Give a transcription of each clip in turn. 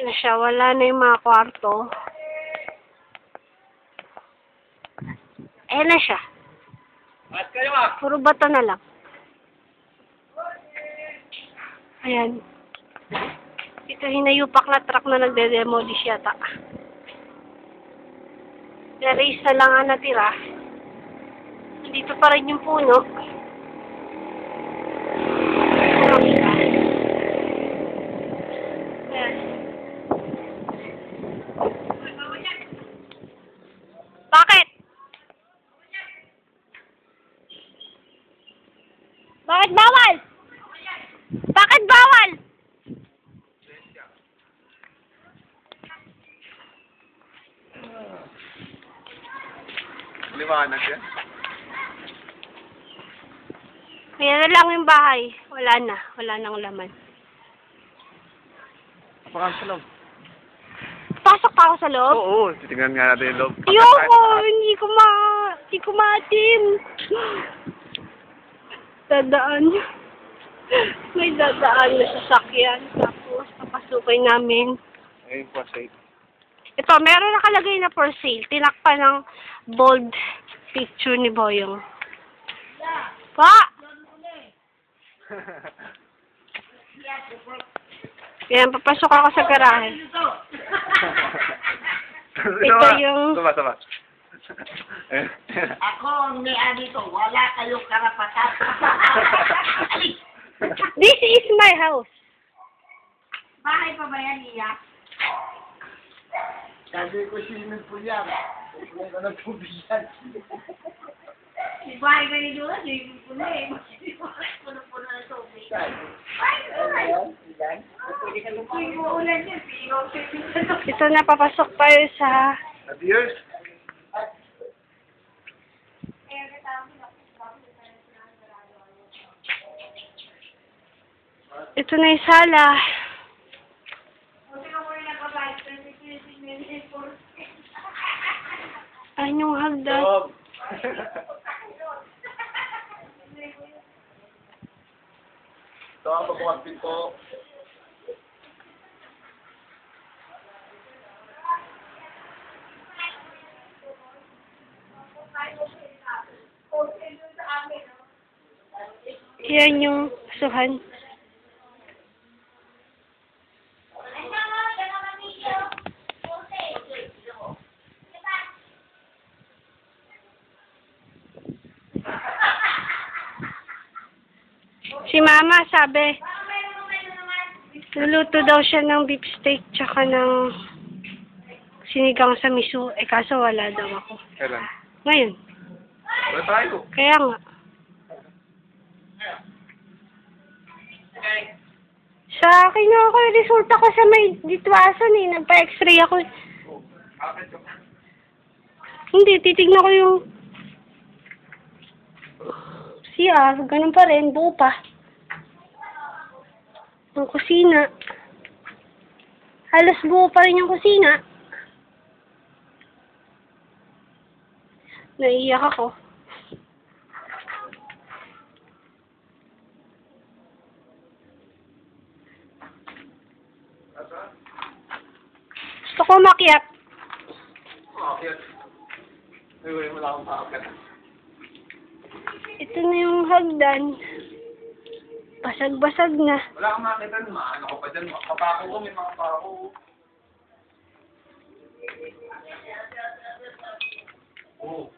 na siya. Wala na yung mga kwarto. Ayan na siya. Puro bato na lang. Ayan. Ito hinayupak na truck na nagde-demolish yata. Erase na lang ang natira. Dito pa rin yung puno. Ayan. Bakit? Bakit bawal? Bakit bawal? Liwanag yan. Ayan na lang yung bahay. Wala na. Wala nang laman. Pakan sa loob. Pasok pa ako sa loob? Oo, titignan nga natin yung loob. Ayoko! Hindi ko maatim. Dadaan. May dadaan na sasakyan. Tapos, papasukin namin. Ayun po, safe. Ito, meron nakalagay na for sale. Tinakpan ng bold picture ni Boyong. Pa! Yan, papasok ako sa garahe. Ito yung... Sama. Ako ang may-ari dito. Wala kayong karapatan. This is my house. Bahay pa ba yan, Iya? Sabi ko swimming pool yan. Huwag ka nagpubiyan. Bahay ka ni Dura, swimming pool na eh. Puno-puno na tubig. Ito na, papasok tayo sa... Adios. Ito na yung sala. Ayan yung hagdan. Stop. Ito ang pabukas pinto. Yan yung suhan. Si Mama sabi, luluto daw siya ng beef steak tsaka ng sinigang sa miso. Eh kaso wala daw ako. Kailan? Ngayon. Wala tayo. Kaya nga. Sa akin nga ako yung result ako sa may ditwasan eh. Nagpa-x-ray ako. Hindi, titignan ko yung CR. Ganun pa rin. Buo pa. Ang kusina. Halos buo pa rin yung kusina. Naiiyak ako. Gusto ko umakyat. Umakyat. Ay, wala akong maakyat. Ito na yung hagdan. Basag-basag na. Wala kang makita, maano ko pa dyan. Kapako ko, may mga kapako. Oo.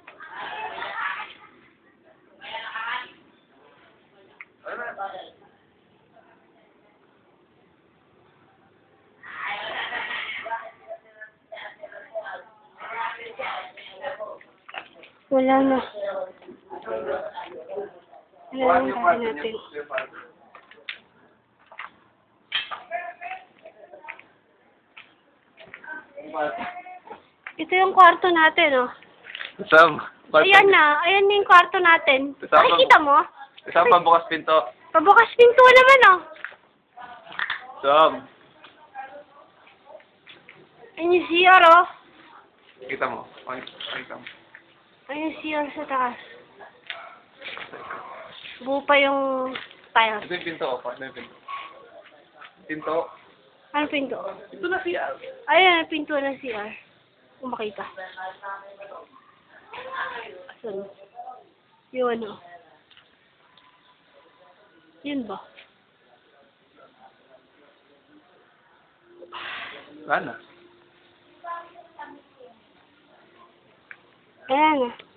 Wala na. Wala na tayo natin. Ito yung kwarto natin, oh. Sam. Ayan na. Ayan na yung kwarto natin. Isang Nakikita mo? Isang pabukas pinto. Pabukas pinto naman, oh. Sam. Ayan yung CR, oh. Kita mo. Kita mo. Ayan yung CR sa taas. Buo pa yung tiles. Ito yung pinto. Paano yung pinto? Pinto. Ano pinto? Ito na siya. Ayan, pinto ng CR. Kung makita. Asan? Yung ano? Yun ba? Wala na. Ayan na.